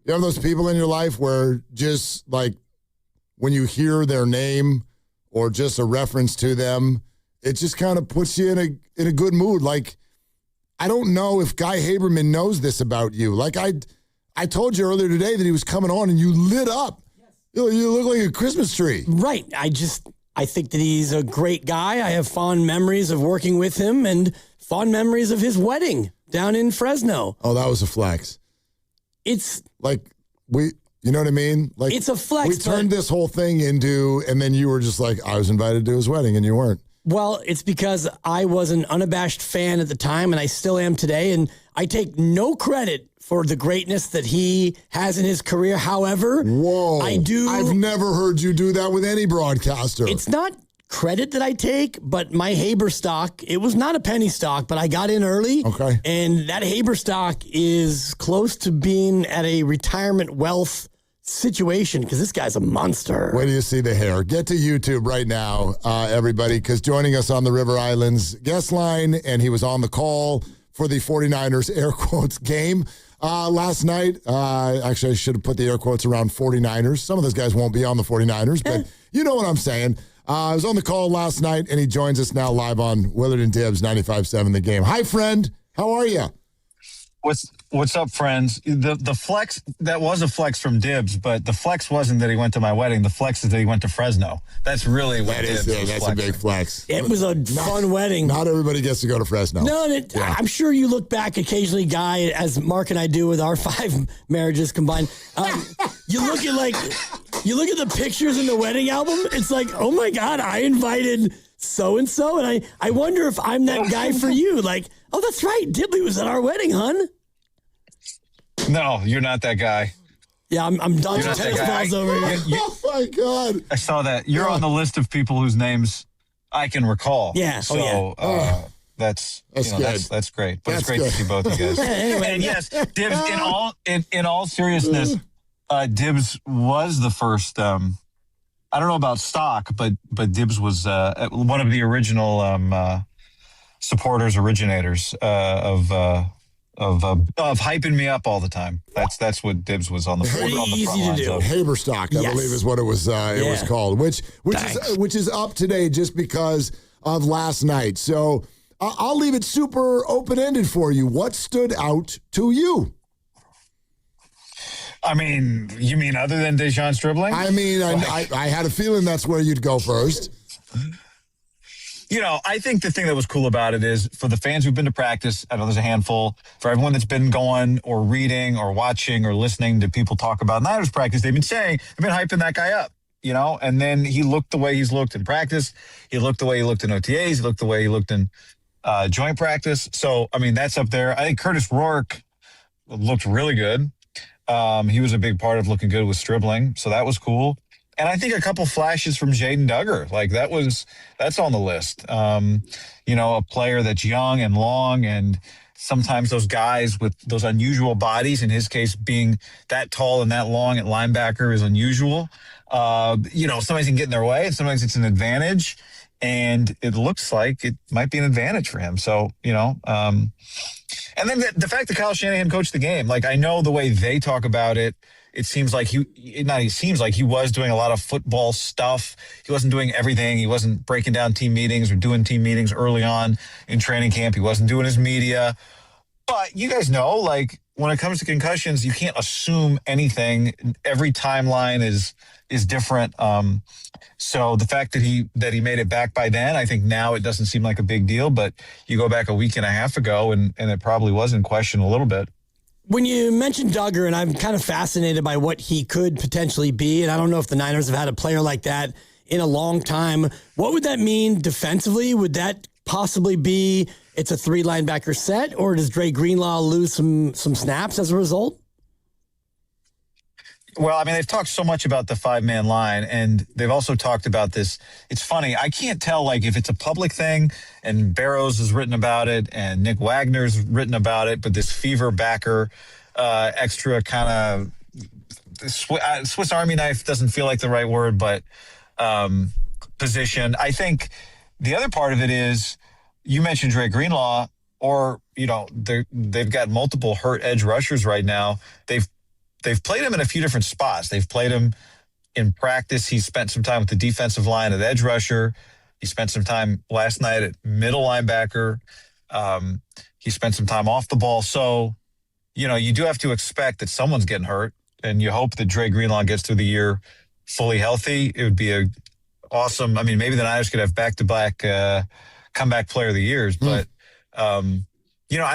You have those people in your life where just like when you hear their name or just a reference to them, it just kind of puts you in a good mood. Like, I don't know if Guy Haberman knows this about you. Like I told you earlier today that he was coming on and you lit up. Yes. You look like a Christmas tree. Right. I think that he's a great guy. I have fond memories of working with him and fond memories of his wedding down in Fresno. Oh, that was a flex. It's like you know what I mean? Like it's a flex. We turned this whole thing into, and then you were just like, I was invited to his wedding and you weren't. Well, it's because I was an unabashed fan at the time and I still am today. And I take no credit for the greatness that he has in his career. However, I've never heard you do that with any broadcaster. It's not credit that I take, but my Haber stock, it was not a penny stock, but I got in early. Okay. And that Haber stock is close to being at a retirement wealth situation because this guy's a monster. Wait till you see the hair. Get to YouTube right now, everybody, because joining us on the River Islands guest line, and he was on the call for the 49ers air quotes game last night. Actually, I should have put the air quotes around 49ers. Some of those guys won't be on the 49ers, but you know what I'm saying. I was on the call last night, and he joins us now live on Willard and Dibs, 95.7 The Game. Hi, friend. How are you? What's up, friends? The flex, that was a flex from Dibs, but the flex wasn't that he went to my wedding. The flex is that he went to Fresno. That's really what Dibs was. That's a big flex. It was a fun wedding. Not everybody gets to go to Fresno. No, I'm sure you look back occasionally, Guy, as Mark and I do with our 5 marriages combined. You look at the pictures in the wedding album. It's like, oh my God, I invited so-and-so, and I wonder if I'm that guy for you. Like, oh, that's right. Dibley was at our wedding, hon. No, you're not that guy. Yeah, I'm dodging tennis balls over here. Oh, my God. I saw that. You're on the list of people whose names I can recall. Yeah. So that's great. But it's great to see both of you guys. Anyway, and yes, Dibs, in all seriousness, Dibs was the first, I don't know about stock, but Dibs was one of the original originators of hyping me up all the time. That's what Dibs was on the front line. Haberstock, I believe, is what it was. It was called, which is up today just because of last night. So I'll leave it super open ended for you. What stood out to you? I mean, you mean other than Deshaun's dribbling? I mean, I had a feeling that's where you'd go first. You know, I think the thing that was cool about it is for the fans who've been to practice, I know there's a handful, for everyone that's been going or reading or watching or listening to people talk about Niners practice, they've been hyping that guy up, you know, and then he looked the way he's looked in practice. He looked the way he looked in OTAs. He looked the way he looked in joint practice. So, I mean, that's up there. I think Curtis Rourke looked really good. He was a big part of looking good with dribbling. So that was cool. And I think a couple flashes from Jaden Dugger, like that's on the list. You know, a player that's young and long, and sometimes those guys with those unusual bodies, in his case being that tall and that long at linebacker, is unusual. You know, sometimes can get in their way, and sometimes it's an advantage. And it looks like it might be an advantage for him. So, you know, and then the fact that Kyle Shanahan coached the game, like I know the way they talk about it, it seems like he was doing a lot of football stuff. He wasn't doing everything. He wasn't breaking down team meetings or doing team meetings early on in training camp. He wasn't doing his media. But you guys know, like, when it comes to concussions, you can't assume anything. Every timeline is different. So the fact that he made it back by then, I think now it doesn't seem like a big deal. But you go back a week and a half ago, and it probably was in question a little bit. When you mentioned Dugger, and I'm kind of fascinated by what he could potentially be, and I don't know if the Niners have had a player like that in a long time. What would that mean defensively? Would that possibly be it's a 3 linebacker set, or does Dre Greenlaw lose some snaps as a result? Well, I mean, they've talked so much about the 5-man line, and they've also talked about this. It's funny. I can't tell, like, if it's a public thing, and Barrows has written about it, and Nick Wagner's written about it, but this fever backer, extra kind of Swiss Army knife doesn't feel like the right word, but position. I think the other part of it is, you mentioned Dre Greenlaw, or, you know, they've got multiple hurt edge rushers right now. They've they've played him in a few different spots. They've played him in practice. He spent some time with the defensive line at edge rusher. He spent some time last night at middle linebacker. He spent some time off the ball. So, you do have to expect that someone's getting hurt, and you hope that Dre Greenlaw gets through the year fully healthy. It would be a awesome. I mean, maybe the Niners could have back-to-back comeback player of the years, but I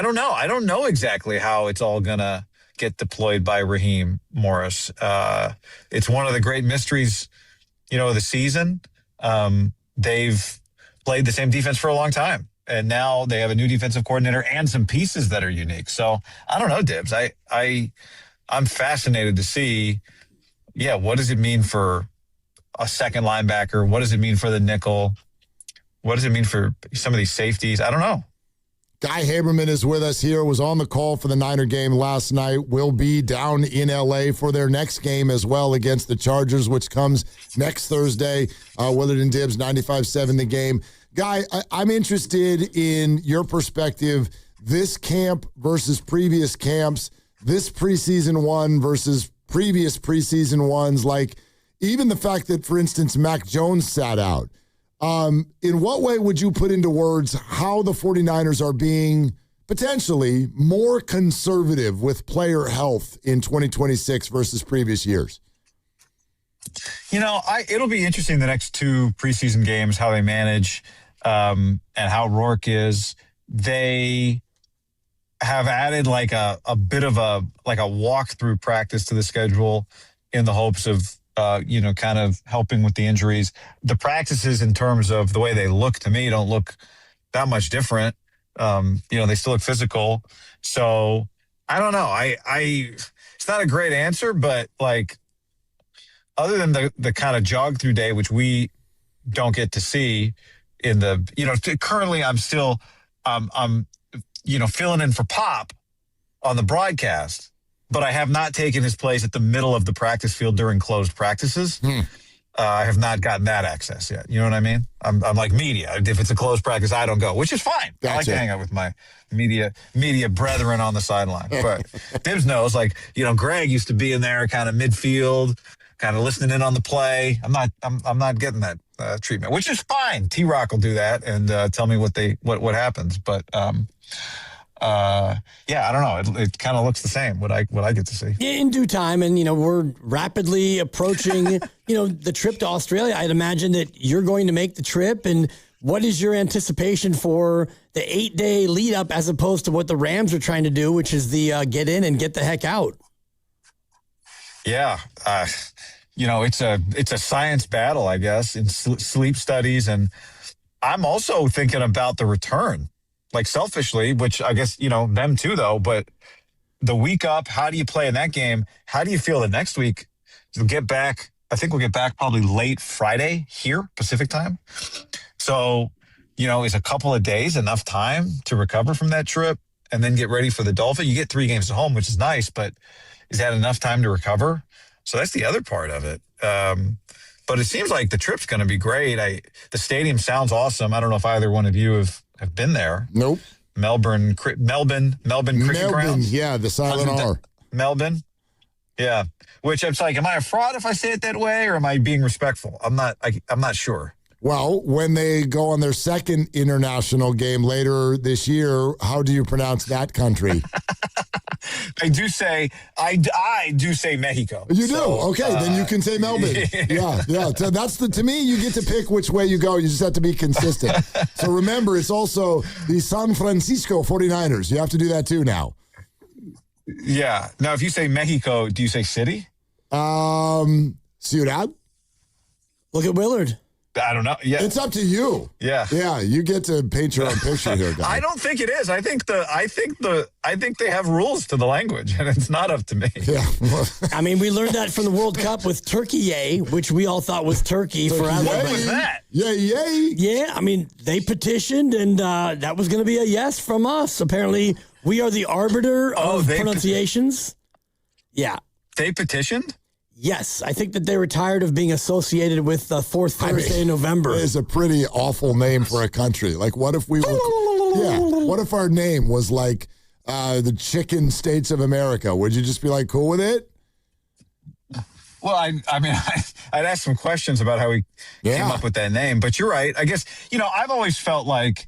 don't know. I don't know exactly how it's all gonna get deployed by Raheem Morris. It's one of the great mysteries, of the season. They've played the same defense for a long time, and now they have a new defensive coordinator and some pieces that are unique. So I don't know, Dibs. I'm fascinated to see, what does it mean for a second linebacker? What does it mean for the nickel? What does it mean for some of these safeties? I don't know. Guy Haberman is with us here, was on the call for the Niner game last night, will be down in L.A. for their next game as well against the Chargers, which comes next Thursday. Willard and Dibs, 95-7 the game. Guy, I'm interested in your perspective, this camp versus previous camps, this preseason one versus previous preseason ones, like even the fact that, for instance, Mac Jones sat out. In what way would you put into words how the 49ers are being potentially more conservative with player health in 2026 versus previous years? It'll be interesting the next two preseason games, how they manage and how Rourke is. They have added like a bit of a walkthrough practice to the schedule in the hopes of kind of helping with the injuries. The practices in terms of the way they look to me don't look that much different. They still look physical. So I don't know. It's not a great answer, but like other than the kind of jog through day, which we don't get to see in the, currently I'm still, I'm filling in for Pop on the broadcast, but I have not taken his place at the middle of the practice field during closed practices. I have not gotten that access yet. You know what I mean? I'm like media. If it's a closed practice, I don't go, which is fine. Gotcha. I like to hang out with my media brethren on the sideline. But Dibs knows, Greg used to be in there kind of midfield, kind of listening in on the play. I'm not getting that treatment, which is fine. T-Rock will do that and tell me what happens. But I don't know. It kind of looks the same. What I get to see in due time, and we're rapidly approaching the trip to Australia. I'd imagine that you're going to make the trip. And what is your anticipation for the 8-day lead up, as opposed to what the Rams are trying to do, which is the get in and get the heck out? Yeah, it's a science battle, I guess, in sleep studies, and I'm also thinking about the return. Like selfishly, which I guess, them too, though. But the week up, how do you play in that game? How do you feel the next week? We'll get back. I think we'll get back probably late Friday here, Pacific time. So, is a couple of days enough time to recover from that trip and then get ready for the Dolphin? You get 3 games at home, which is nice, but is that enough time to recover? So that's the other part of it. But it seems like the trip's going to be great. The stadium sounds awesome. I don't know if either one of you have been there. Nope. Melbourne Cricket Grounds. Yeah, the silent R. Melbourne. Yeah. Which I'm like, am I a fraud if I say it that way, or am I being respectful? I'm not sure. Well, when they go on their second international game later this year, how do you pronounce that country? I do say Mexico. You do? Okay, then you can say Melbourne. Yeah. So to me, you get to pick which way you go. You just have to be consistent. So remember, it's also the San Francisco 49ers. You have to do that too now. Yeah. Now, if you say Mexico, do you say city? Ciudad. Look at Willard. I don't know. Yeah, it's up to you. Yeah, you get to paint your own picture here, guys. I don't think it is. I think they have rules to the language, and it's not up to me. Yeah, I mean, we learned that from the World Cup with Turkey, which we all thought was Turkey forever. What was that? Yay! Yeah, I mean, they petitioned, and that was going to be a yes from us. Apparently, we are the arbiter of pronunciations. Yeah, they petitioned. Yes, I think that they were tired of being associated with the fourth Thursday in November. It is a pretty awful name for a country. Like, what if what if our name was like the Chicken States of America? Would you just be like cool with it? Well, I mean, I'd ask some questions about how he came up with that name, but you're right. I guess, I've always felt like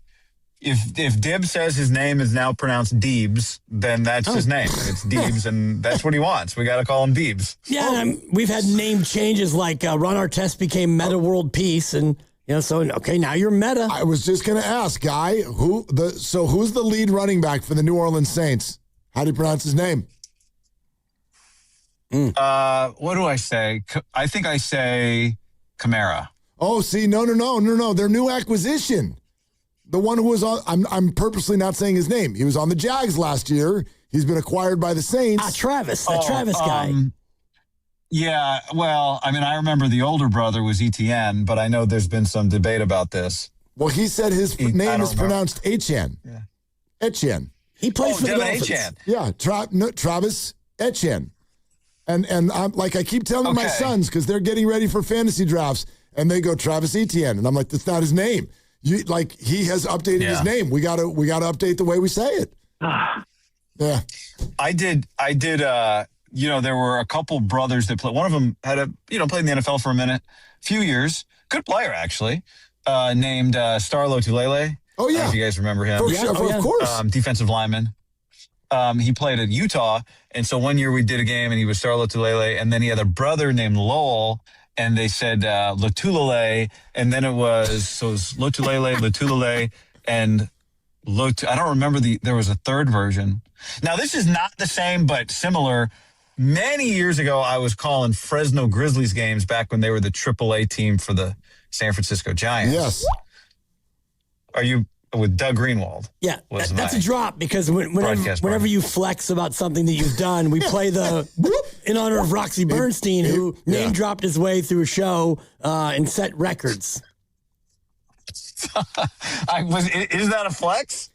if Dibs says his name is now pronounced Deebs, then that's his name. It's Deebs, and that's what he wants. We got to call him Deebs. Yeah, we've had name changes like Ron Artest became Meta World Peace, and now you're Meta. I was just going to ask, Guy, who's the lead running back for the New Orleans Saints? How do you pronounce his name? What do I say? I think I say Kamara. Oh, see, no. Their new acquisition. The one who was on, I'm purposely not saying his name. He was on the Jags last year. He's been acquired by the Saints. Travis, Travis guy. Yeah, well, I mean, I remember the older brother was ETN, but I know there's been some debate about this. Well, he said his name is pronounced Etienne. Yeah. Etienne. He plays for the Dolphins. Etienne. Yeah, Travis Etienne. And I'm like, I keep telling my sons, because they're getting ready for fantasy drafts, and they go Travis Etienne, and I'm like, that's not his name. He has updated his name. We gotta update the way we say it. Yeah. I did. There were a couple brothers that played. One of them had played in the NFL for a few years. Good player, actually, named Starlo Tulele. Oh, yeah. I don't know if you guys remember him. Of course. Defensive lineman. He played at Utah. And so one year we did a game and he was Starlo Tulele. And then he had a brother named Lowell. And they said Lotulele. And then it was Lotulele, Lotulele, and I don't remember there was a third version. Now, this is not the same, but similar. Many years ago, I was calling Fresno Grizzlies games back when they were the AAA team for the San Francisco Giants. Yes. Are you with Doug Greenwald? Yeah, that's a drop because whenever you flex about something that you've done, we play the in honor of Roxy Bernstein, who name dropped his way through a show and set records. Is that a flex?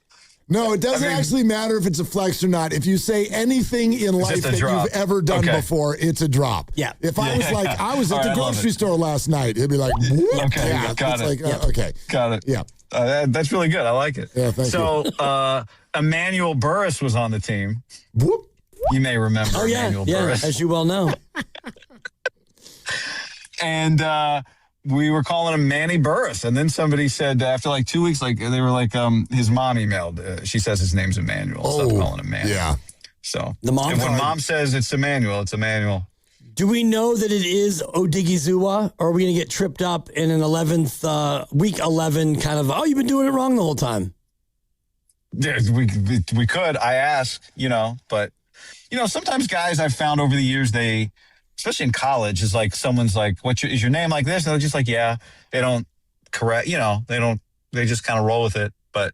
No, it doesn't actually matter if it's a flex or not. If you say anything in life that you've ever done before, it's a drop. Yeah. If I was like, I was at the grocery store last night, it'd be like, whoop. Okay, yeah, got it. Like, okay. Got it. Yeah. That's really good. I like it. Yeah, thank you. Emmanuel Burris was on the team. Whoop. You may remember Emmanuel Burris. As you well know. And we were calling him Manny Burris. And then somebody said after like 2 weeks, they were like, his mom emailed. She says his name's Emmanuel. Stop calling him Manny. Yeah. So when mom says it's Emmanuel, it's Emmanuel. Do we know that it is Odigizua, or are we going to get tripped up in an 11th, week 11 kind of, you've been doing it wrong the whole time? Yeah, we could. I ask, but, sometimes guys I've found over the years, especially in college, is like someone's like, is your name like this? And they're just like, yeah. They don't correct, they just kind of roll with it. But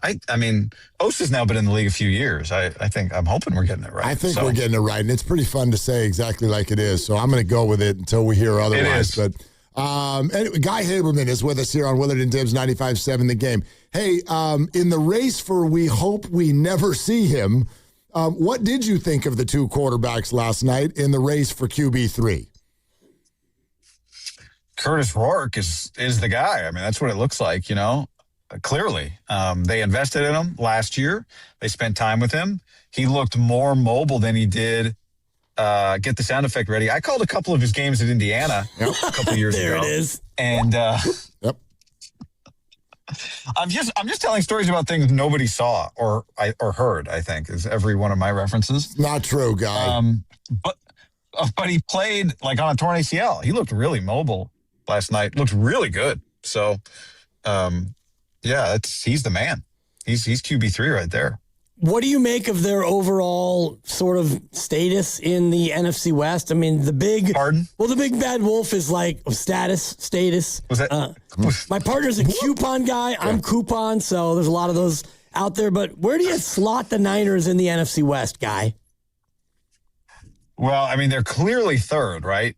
I mean, Bosa's now been in the league a few years. I'm hoping we're getting it right. I think we're getting it right, and it's pretty fun to say exactly like it is. So I'm going to go with it until we hear otherwise. But anyway, Guy Haberman is with us here on Willard and Dibs 95.7 The Game. Hey, in the race for we hope we never see him, what did you think of the two quarterbacks last night in the race for QB3? Curtis Rourke is the guy. I mean, that's what it looks like, clearly. They invested in him last year. They spent time with him. He looked more mobile than he did. Get the sound effect ready. I called a couple of his games at Indiana a couple of years ago. There it is. And yep. I'm just telling stories about things nobody saw or heard, I think, is every one of my references. Not true, Guy. But he played like on a torn ACL. He looked really mobile last night. Looked really good. So, he's the man. He's QB3 right there. What do you make of their overall sort of status in the NFC West? I mean, the big bad wolf is like status. Was that? My partner's a coupon guy. I'm coupon, so there's a lot of those out there. But where do you slot the Niners in the NFC West, Guy? Well, I mean, they're clearly third, right?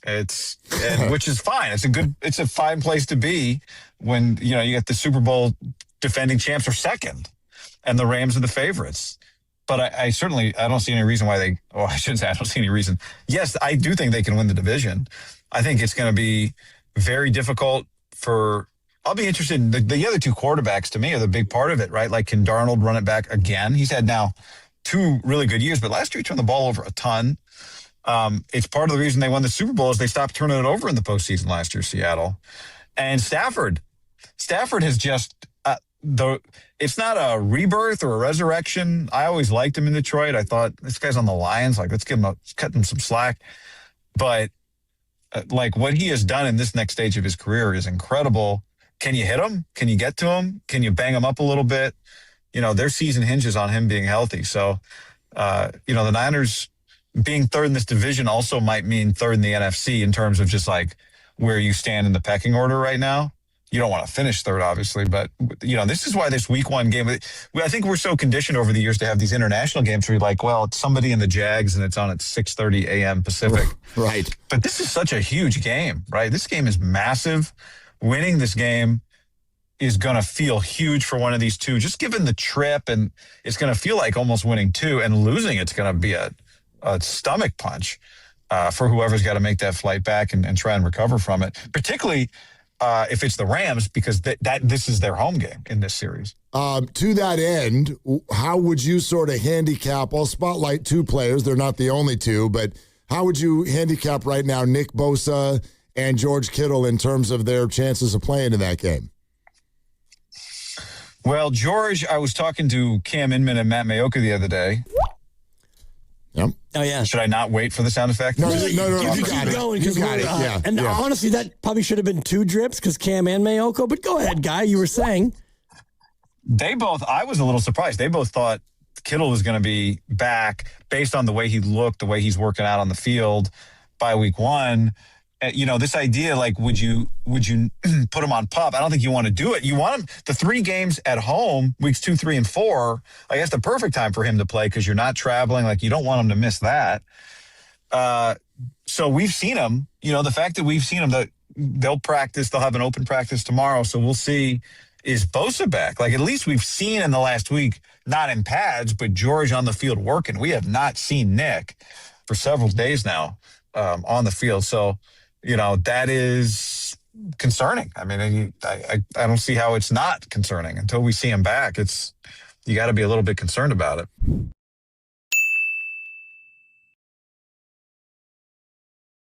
Which is fine. It's a fine place to be when, you get the Super Bowl defending champs are second and the Rams are the favorites. But I don't see any reason why I shouldn't say I don't see any reason. Yes, I do think they can win the division. I think it's going to be very difficult I'll be interested in the other two quarterbacks to me are the big part of it, right? Like, can Darnold run it back again? He's had now 2 really good years, but last year he turned the ball over a ton. It's part of the reason they won the Super Bowl is they stopped turning it over in the postseason last year, Seattle. And Stafford has just it's not a rebirth or a resurrection. I always liked him in Detroit. I thought this guy's on the Lions. Like, let's cut him some slack. But like what he has done in this next stage of his career is incredible. Can you hit him? Can you get to him? Can you bang him up a little bit? Their season hinges on him being healthy. So, the Niners being third in this division also might mean third in the NFC in terms of just like where you stand in the pecking order right now. You don't want to finish third, obviously, but, this is why this week one game, I think we're so conditioned over the years to have these international games where you're like, well, it's somebody in the Jags and it's on at 6:30 a.m. Pacific. Right. But this is such a huge game, right? This game is massive. Winning this game is going to feel huge for one of these two, just given the trip, and it's going to feel like almost winning two, and losing it's going to be a stomach punch for whoever's got to make that flight back and try and recover from it, particularly if it's the Rams, because this is their home game in this series. To that end, how would you sort of handicap, I'll spotlight two players, they're not the only two, but how would you handicap right now Nick Bosa and George Kittle in terms of their chances of playing in that game? Well, George, I was talking to Cam Inman and Matt Mayoka the other day. Yep. Oh, yeah. Should I not wait for the sound effect? No, You got keep it. going. You got it. Yeah. And honestly, that probably should have been two drips because Cam and Mayoko. But go ahead, Guy. You were saying. I was a little surprised. They both thought Kittle was going to be back based on the way he looked, the way he's working out on the field by week one. This idea, like, would you put him on PUP? I don't think you want to do it. You want him, the 3 games at home, weeks 2, 3, and 4, I guess the perfect time for him to play because you're not traveling. Like, you don't want him to miss that. So we've seen him, the fact that we've seen him, that they'll practice, they'll have an open practice tomorrow. So we'll see, is Bosa back? Like, at least we've seen in the last week, not in pads, but George on the field working. We have not seen Nick for several days now on the field. So, that is concerning. I mean, I don't see how it's not concerning until we see him back. You got to be a little bit concerned about it.